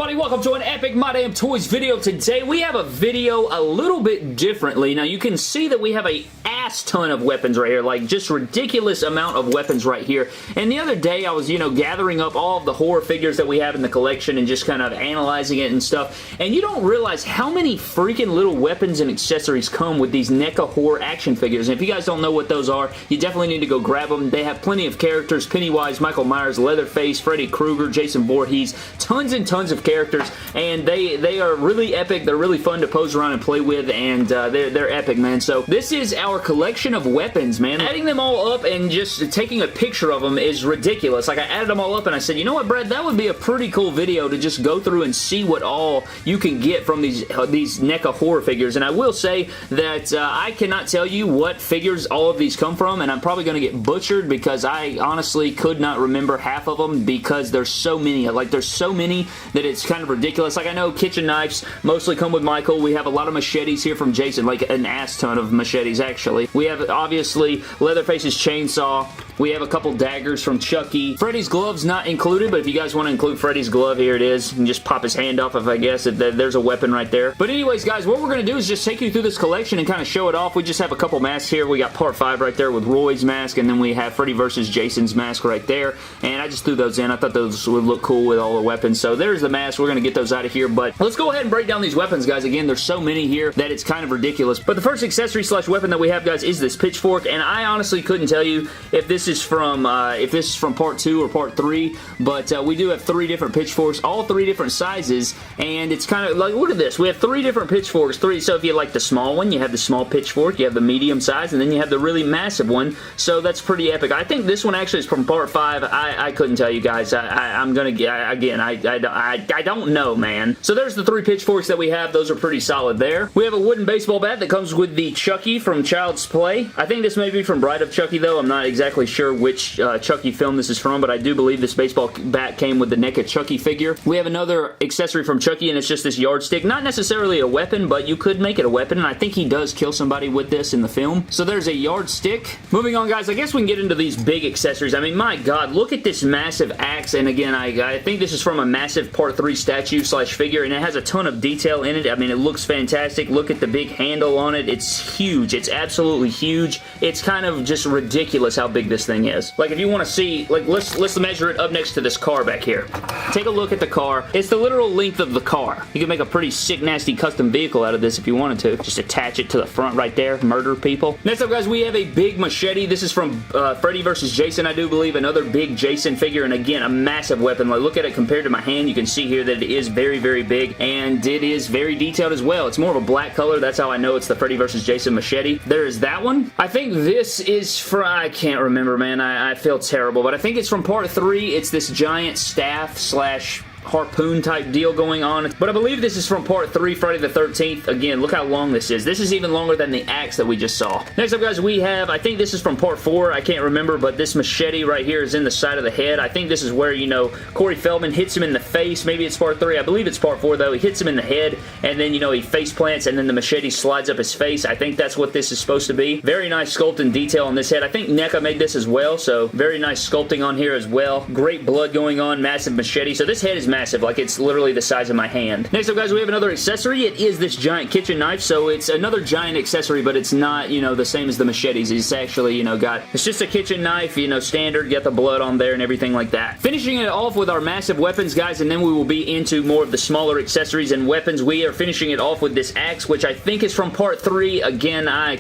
everybody? Welcome to an epic My Damn Toys video. Today we have a video a little bit differently. Now you can see that we have a ass ton of weapons right here, like just ridiculous amount of weapons right here. And the other day I was, gathering up all of the horror figures that we have in the collection and just kind of analyzing it and stuff. And you don't realize how many freaking little weapons and accessories come with these NECA horror action figures. And if you guys don't know what those are, you definitely need to go grab them. They have plenty of characters: Pennywise, Michael Myers, Leatherface, Freddy Krueger, Jason Voorhees, tons and tons of characters, and they are really epic. They're really fun to pose around and play with, and they're epic, man. So this is our collection of weapons, man. Adding them all up and just taking a picture of them is ridiculous. Like, I added them all up and I said, you know what, Brad, that would be a pretty cool video to just go through and see what all you can get from these NECA horror figures. And I will say that I cannot tell you what figures all of these come from, and I'm probably going to get butchered because I honestly could not remember half of them because there's so many. Like, there's so many that it's kind of ridiculous. Like, I know kitchen knives mostly come with Michael. We have a lot of machetes here from Jason, like an ass ton of machetes, actually. We have, obviously, Leatherface's chainsaw. We have a couple daggers from Chucky. Freddy's glove's not included, but if you guys want to include Freddy's glove, here it is. You can just pop his hand off, if I guess, if there's a weapon right there. But anyways, guys, what we're going to do is just take you through this collection and kind of show it off. We just have a couple masks here. We got part 5 right there with Roy's mask, and then we have Freddy vs. Jason's mask right there. And I just threw those in. I thought those would look cool with all the weapons. So there's the mask. We're going to get those out of here. But let's go ahead and break down these weapons, guys. Again, there's so many here that it's kind of ridiculous. But the first accessory slash weapon that we have, guys, is this pitchfork. And I honestly couldn't tell you if this is from part 2 or part 3. But we do have 3 different pitchforks, all 3 different sizes. And it's kind of like, look at this. We have 3 different pitchforks. So if you like the small one, you have the small pitchfork. You have the medium size, and then you have the really massive one. So that's pretty epic. I think this one actually is from part 5. I couldn't tell you guys. I'm gonna get, again, I don't know, man. So there's the 3 pitchforks that we have. Those are pretty solid there. We have a wooden baseball bat that comes with the Chucky from Child's Play. I think this may be from Bride of Chucky, though. I'm not exactly sure which Chucky film this is from, but I do believe this baseball bat came with the NECA Chucky figure. We have another accessory from Chucky, and it's just this yardstick. Not necessarily a weapon, but you could make it a weapon, and I think he does kill somebody with this in the film. So there's a yardstick. Moving on, guys, I guess we can get into these big accessories. I mean, my God, look at this massive axe, and again, I think this is from a massive part 3 statue slash figure, and it has a ton of detail in it. I mean, it looks fantastic. Look at the big handle on it. It's huge. It's absolutely huge. It's kind of just ridiculous how big this thing is. Like, if you want to see, like, let's measure it up next to this car back here. Take a look at the car. It's the literal length of the car. You can make a pretty sick, nasty custom vehicle out of this if you wanted to. Just attach it to the front right there. Murder people. Next up, guys, we have a big machete. This is from Freddy vs. Jason, I do believe. Another big Jason figure, and again, a massive weapon. Like, look at it compared to my hand. You can see here that it is very, very big, and it is very detailed as well. It's more of a black color. That's how I know it's the Freddy vs. Jason machete. There is that one. I think this is from, I can't remember, man. I feel terrible, but I think it's from part 3. It's this giant staff slash harpoon type deal going on, but I believe this is from part 3, Friday the 13th. Again, look how long this is. This is even longer than the axe that we just saw. Next up, guys, we have, I think this is from part 4, I can't remember, but this machete right here is in the side of the head. I think this is where, Corey Feldman hits him in the face. Maybe it's part 3. I believe it's part 4, though. He hits him in the head, and then, he face plants, and then the machete slides up his face. I think that's what this is supposed to be. Very nice sculpting detail on this head. I think NECA made this as well, so very nice sculpting on here as well. Great blood going on, massive machete. So this head is massive. Like, it's literally the size of my hand. Next up, guys, we have another accessory. It is this giant kitchen knife, so it's another giant accessory, but it's not, the same as the machetes. It's actually, it's just a kitchen knife, standard, got the blood on there and everything like that. Finishing it off with our massive weapons, guys, and then we will be into more of the smaller accessories and weapons. We are finishing it off with this axe, which I think is from part 3. Again, I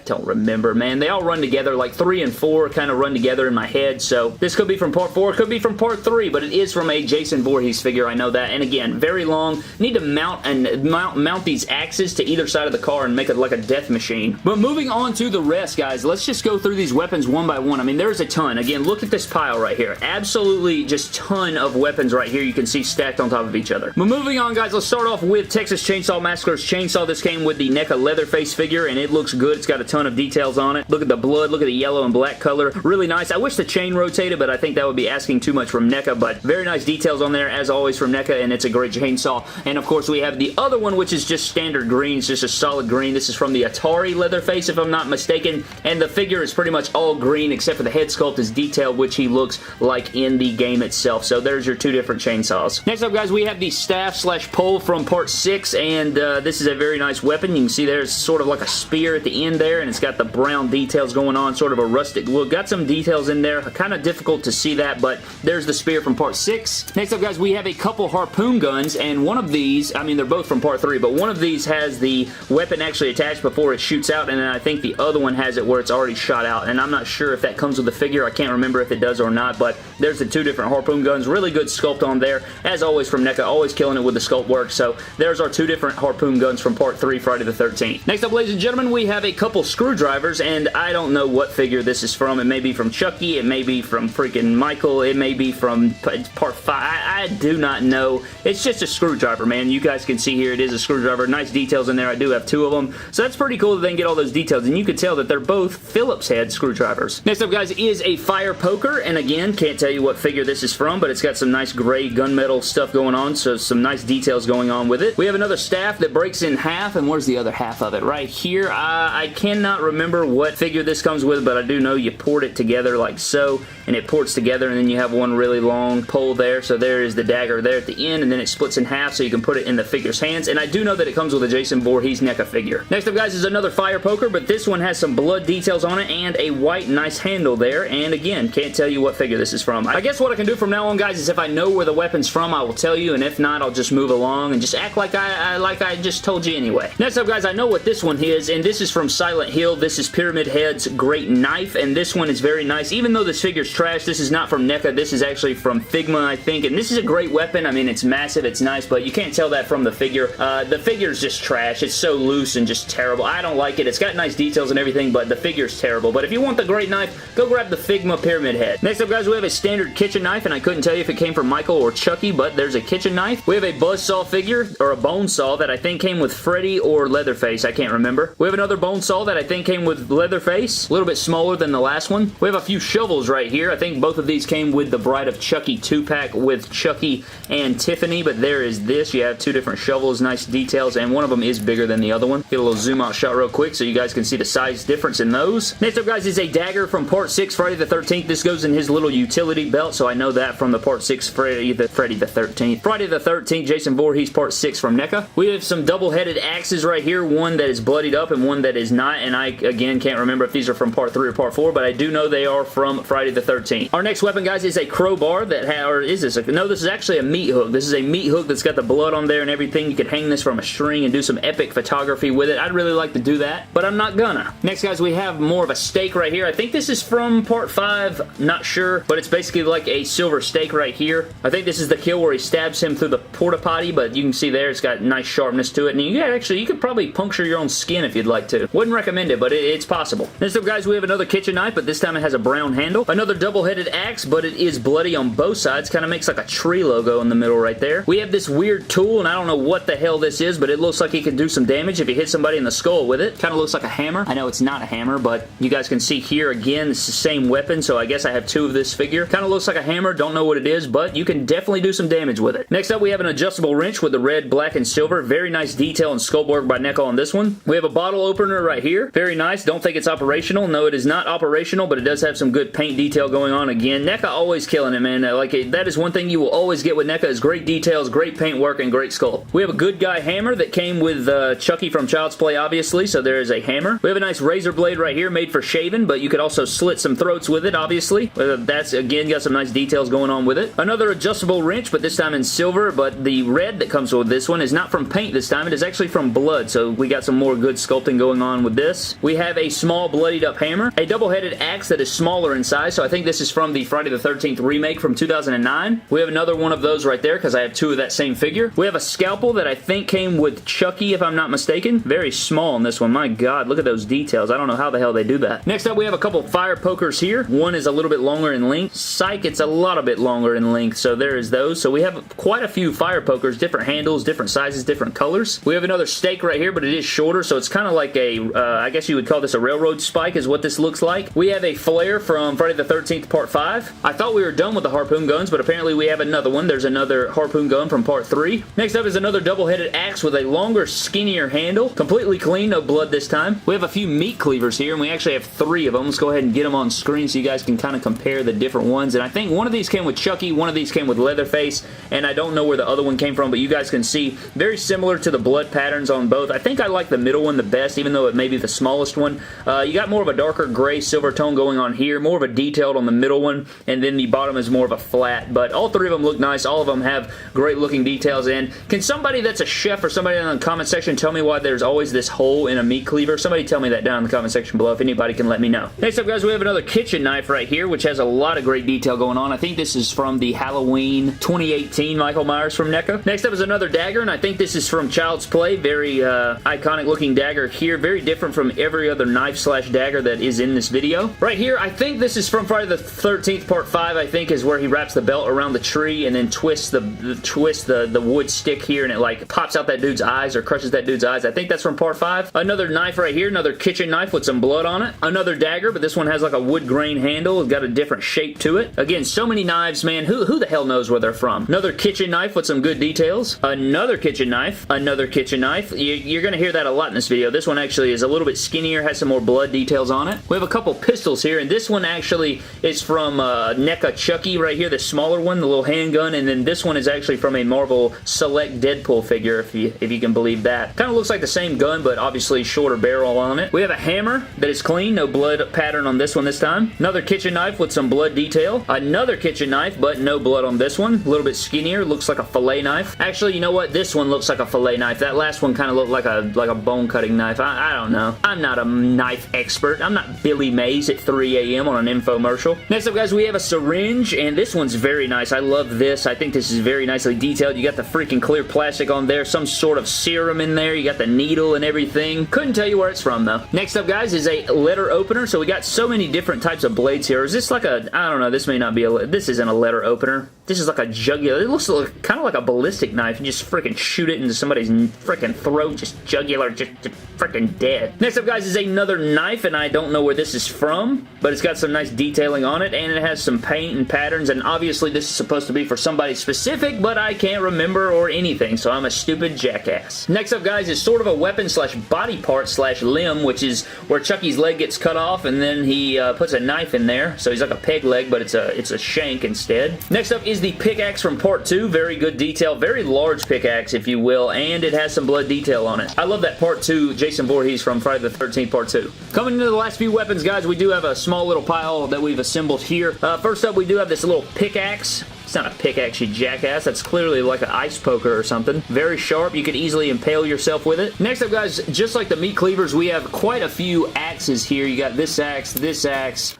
don't remember, man. They all run together, like 3 and 4 kind of run together in my head, so this could be from part 4, could be from part 3, but it is from a Jason Voorhees figure, I know that. And again, very long. Need to mount these axes to either side of the car and make it like a death machine. But moving on to the rest, guys, let's just go through these weapons one by one. I mean, there's a ton. Again, look at this pile right here. Absolutely just ton of weapons right here you can see stacked on top of each other. But moving on, guys, let's start off with Texas Chainsaw Massacre's chainsaw. This came with the NECA Leatherface figure, and it looks good. It's got a ton of details on it. Look at the blood. Look at the yellow and black color. Really nice. I wish the chain rotated, but I think that would be asking too much from NECA, but very nice details on there, as always, from NECA, and it's a great chainsaw. And, of course, we have the other one, which is just standard green. It's just a solid green. This is from the Atari Leatherface, if I'm not mistaken, and the figure is pretty much all green, except for the head sculpt is detailed, which he looks like in the game itself. So there's your two different chainsaws. Next up, guys, we have the staff slash pole from part 6, and this is a very nice weapon. You can see there's sort of like a spear at the end there, and it's got the brown details going on, sort of a rustic look. Got some details in there. Kind of difficult to see that, but there's the spear from part 6. Next up, guys, we have a couple harpoon guns, and one of these, I mean, they're both from part 3, but one of these has the weapon actually attached before it shoots out, and then I think the other one has it where it's already shot out, and I'm not sure if that comes with the figure. I can't remember if it does or not, but there's the two different harpoon guns. Really good sculpt on there, as always from NECA, always killing it with the sculpt work. So there's our two different harpoon guns from part 3, Friday the 13th. Next up, ladies and gentlemen, we have a couple screwdrivers, and I don't know what figure this is from. It may be from Chucky, it may be from freaking Michael, it may be from part 5. I do not know. It's just a screwdriver, man. You guys can see here it is a screwdriver. Nice details in there. I do have two of them, so that's pretty cool that they can get all those details, and you can tell that they're both Phillips head screwdrivers. Next up, guys, is a fire poker, and again, can't tell you what figure this is from, but it's got some nice gray gunmetal stuff going on, so some nice details going on with it. We have another staff that breaks in half, and where's the other half of it? Right here. I cannot remember what figure this comes with, but I do know you port it together like so, and it ports together, and then you have one really long pole there, so there is the dagger there at the end, and then it splits in half so you can put it in the figure's hands, and I do know that it comes with a Jason Voorhees NECA figure. Next up, guys, is another fire poker, but this one has some blood details on it and a white nice handle there, and again, can't tell you what figure this is from. I guess what I can do from now on, guys, is if I know where the weapon's from, I will tell you, and if not, I'll just move along and just act like I just told you anyway. Next up, guys, I know what this one is, and this is from Silent Hill. This is Pyramid Head's Great Knife, and this one is very nice. Even though this figure's trash, this is not from NECA. This is actually from Figma, I think, and this is a great weapon. I mean, it's massive, it's nice, but you can't tell that from the figure. The figure's just trash. It's so loose and just terrible. I don't like it. It's got nice details and everything, but the figure's terrible. But if you want the great knife, go grab the Figma Pyramid Head. Next up, guys, we have a standard kitchen knife, and I couldn't tell you if it came from Michael or Chucky, but there's a kitchen knife. We have a buzzsaw figure, or a bone saw, that I think came with Freddy or Leatherface. I can't remember. We have another bone saw that I think came with Leatherface. A little bit smaller than the last one. We have a few shovels right here. I think both of these came with the Bride of Chucky 2-pack with Chucky and Tiffany, but there is this. You have two different shovels, nice details, and one of them is bigger than the other one. Get a little zoom out shot real quick so you guys can see the size difference in those. Next up, guys, is a dagger from part 6, Friday the 13th. This goes in his little utility belt, so I know that from the part 6 Friday the 13th. Friday the 13th, Jason Voorhees part 6 from NECA. We have some double-headed axes right here, one that is bloodied up and one that is not, and I, again, can't remember if these are from part 3 or part 4, but I do know they are from Friday the 13th. Our next weapon, guys, is a crowbar that or is this no, this is actually a meat hook. This is a meat hook that's got the blood on there and everything. You could hang this from a string and do some epic photography with it. I'd really like to do that, but I'm not gonna. Next, guys, we have more of a stake right here. I think this is from part 5, not sure, but it's basically like a silver stake right here. I think this is the kill where he stabs him through the porta potty, but you can see there it's got nice sharpness to it, and you could probably puncture your own skin if you'd like to. Wouldn't recommend it, but it's possible. Next up, guys, we have another kitchen knife, but this time it has a brown handle. Another double-headed axe, but it is bloody on both sides. Kind of makes like a tree logo in the middle right there. We have this weird tool, and I don't know what the hell this is, but it looks like it can do some damage if you hit somebody in the skull with it. Kind of looks like a hammer. I know it's not a hammer, but you guys can see here again, it's the same weapon, so I guess I have two of this figure. Kind of looks like a hammer. Don't know what it is, but you can definitely do some damage with it. Next up, we have an adjustable wrench with the red, black, and silver. Very nice detail and sculpt work by NECA on this one. We have a bottle opener right here. Very nice. Don't think it's operational. No, it is not operational, but it does have some good paint detail going on. Again, NECA always killing it, man. That is one thing you will always get with NECA is great details, great paint work, and great sculpt. We have a good guy hammer that came with Chucky from Child's Play, obviously, so there is a hammer. We have a nice razor blade right here made for shaving, but you could also slit some throats with it, obviously. That's, again, got some nice details going on with it. Another adjustable wrench, but this time in silver, but the red that comes with this one is not from paint this time. It is actually from blood, so we got some more good sculpting going on with this. We have a small bloodied up hammer, a double-headed axe that is smaller in size, so I think this is from the Friday the 13th remake from 2009. We have another one of those right there because I have two of that same figure. We have a scalpel that I think came with Chucky, if I'm not mistaken. Very small in this one. My God, look at those details. I don't know how the hell they do that. Next up, we have a couple fire pokers here. One is a little bit longer in length. Psych, it's a lot of bit longer in length, so there is those. So we have quite a few fire pokers, different handles, different sizes, different colors. We have another stake right here, but it is shorter, so it's kind of like a, I guess you would call this a railroad spike is what this looks like. We have a flare from Friday the 13th Part 5. I thought we were done with the harpoon guns, but apparently apparently we have another one. There's another harpoon gun from part 3. Next up is another double-headed axe with a longer, skinnier handle. Completely clean, no blood this time. We have a few meat cleavers here, and we actually have 3 of them. Let's go ahead and get them on screen so you guys can kind of compare the different ones. And I think one of these came with Chucky, one of these came with Leatherface, and I don't know where the other one came from, but you guys can see very similar to the blood patterns on both. I think I like the middle one the best, even though it may be the smallest one. You got more of a darker gray silver tone going on here, more of a detailed on the middle one, and then the bottom is more of a flat. But all 3 of them look nice. All of them have great looking details. And can somebody that's a chef or somebody in the comment section tell me why there's always this hole in a meat cleaver? Somebody tell me that down in the comment section below. If anybody can let me know. Next up, guys, we have another kitchen knife right here, which has a lot of great detail going on. I think this is from the Halloween 2018 Michael Myers from NECA. Next up is another dagger, and I think this is from Child's Play. Very iconic looking dagger here. Very different from every other knife slash dagger that is in this video. Right here, I think this is from Friday the 13th Part 5, I think, is where he wraps the belt around the tree and then twists the wood stick here, and it like pops out that dude's eyes or crushes that dude's eyes. I think that's from Part 5. Another knife right here, another kitchen knife with some blood on it. Another dagger, but this one has like a wood grain handle. It's got a different shape to it. Again, so many knives, man. Who the hell knows where they're from? Another kitchen knife with some good details. Another kitchen knife. Another kitchen knife. You're going to hear that a lot in this video. This one actually is a little bit skinnier, has some more blood details on it. We have a couple pistols here, and this one actually is from NECA Chucky right here, the smaller one, the little handgun, and then this one is actually from a Marvel Select Deadpool figure, if you can believe that. Kind of looks like the same gun, but obviously shorter barrel on it. We have a hammer that is clean, no blood pattern on this one this time. Another kitchen knife with some blood detail. Another kitchen knife, but no blood on this one. A little bit skinnier, looks like a fillet knife. Actually, you know what? This one looks like a fillet knife. That last one kind of looked like a bone cutting knife. I don't know. I'm not a knife expert. I'm not Billy Mays at 3 a.m. on an infomercial. Next up, guys, we have a syringe, and this one's very nice. I love this. I think this is very nicely detailed. You got the freaking clear plastic on there, some sort of serum in there. You got the needle and everything. Couldn't tell you where it's from, though. Next up, guys, is a letter opener. So we got so many different types of blades here. Is this like a, I don't know, this may not be a, this isn't a letter opener. This is like a jugular. It looks kind of like a ballistic knife. You just freaking shoot it into somebody's freaking throat, just jugular, just freaking dead. Next up, guys, is another knife, and I don't know where this is from, but it's got some nice detailing on it, and it has some paint and patterns, and obviously this is supposed to be for somebody specific, but I can't remember or anything, so I'm a stupid jackass. Next up, guys, is sort of a weapon slash body part slash limb, which is where Chucky's leg gets cut off, and then he puts a knife in there, so he's like a peg leg, but it's a shank instead. Next up is the pickaxe from Part 2. Very good detail. Very large pickaxe, if you will, and it has some blood detail on it. I love that Part 2 Jason Voorhees from Friday the 13th Part 2. Coming into the last few weapons, guys, we do have a small little pile that we've assembled here. First up, we do have this little pickaxe. It's not a pickaxe, you jackass. That's clearly like an ice poker or something. Very sharp. You could easily impale yourself with it. Next up, guys, just like the meat cleavers, we have quite a few axes here. You got this axe,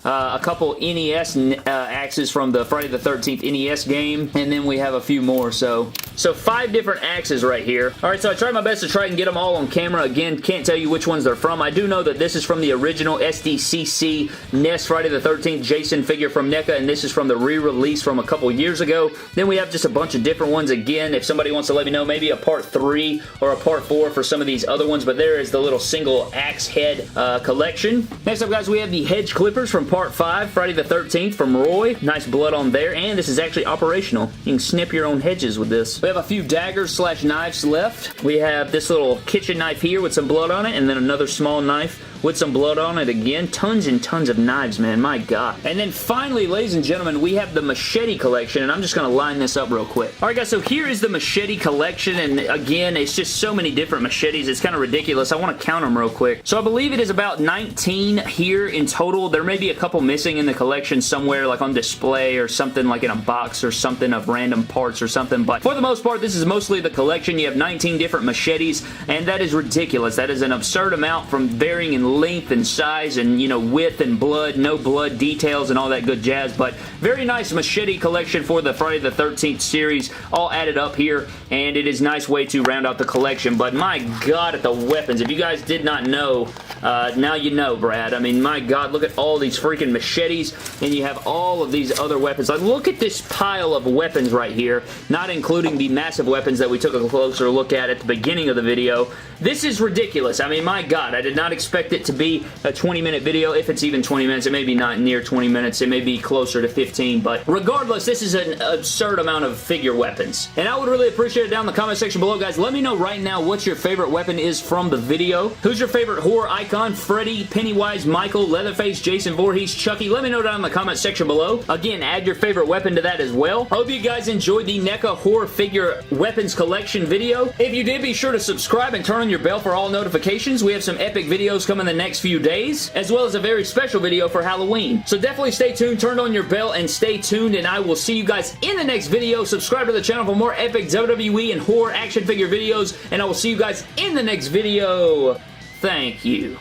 a couple NES axes from the Friday the 13th NES game, and then we have a few more. So 5 different axes right here. Alright, so I tried my best to try and get them all on camera. Again, can't tell you which ones they're from. I do know that this is from the original SDCC NES Friday the 13th Jason figure from NECA, and this is from the re-release from a couple years ago. Then we have just a bunch of different ones. Again, if somebody wants to let me know, maybe a Part 3 or a Part 4 for some of these other ones, but there is the little single axe head collection. Next up, guys, we have the hedge clippers from Part 5, Friday the 13th from Roy. Nice blood on there, and this is actually operational. You can snip your own hedges with this. We have a few daggers slash knives left. We have this little kitchen knife here with some blood on it, and then another small knife with some blood on it again. Tons and tons of knives, man. My God. And then finally, ladies and gentlemen, we have the machete collection, and I'm just going to line this up real quick. Alright, guys, so here is the machete collection, and again, it's just so many different machetes. It's kind of ridiculous. I want to count them real quick. So I believe it is about 19 here in total. There may be a couple missing in the collection somewhere, like on display or something, like in a box or something of random parts or something, but for the most part, this is mostly the collection. You have 19 different machetes, and that is ridiculous. That is an absurd amount from varying in length and size and, you know, width and blood, no blood details and all that good jazz, but very nice machete collection for the Friday the 13th series, all added up here, and it is a nice way to round out the collection. But my God, at the weapons, if you guys did not know, now you know, Brad. I mean, my God, look at all these freaking machetes, and you have all of these other weapons. Like, look at this pile of weapons right here, not including the massive weapons that we took a closer look at the beginning of the video. This is ridiculous. I mean, my God, I did not expect it to be a 20-minute video. If it's even 20 minutes, it may be not near 20 minutes. It may be closer to 15, but regardless, this is an absurd amount of figure weapons. And I would really appreciate it down in the comment section below, guys. Let me know right now what your favorite weapon is from the video. Who's your favorite horror icon? Freddy, Pennywise, Michael, Leatherface, Jason Voorhees, Chucky? Let me know down in the comment section below. Again, add your favorite weapon to that as well. I hope you guys enjoyed the NECA horror figure weapons collection video. If you did, be sure to subscribe and turn on your bell for all notifications. We have some epic videos coming the next few days, as well as a very special video for Halloween. So definitely stay tuned, turn on your bell, and stay tuned, and I will see you guys in the next video. Subscribe to the channel for more epic WWE and horror action figure videos, and I will see you guys in the next video. Thank you.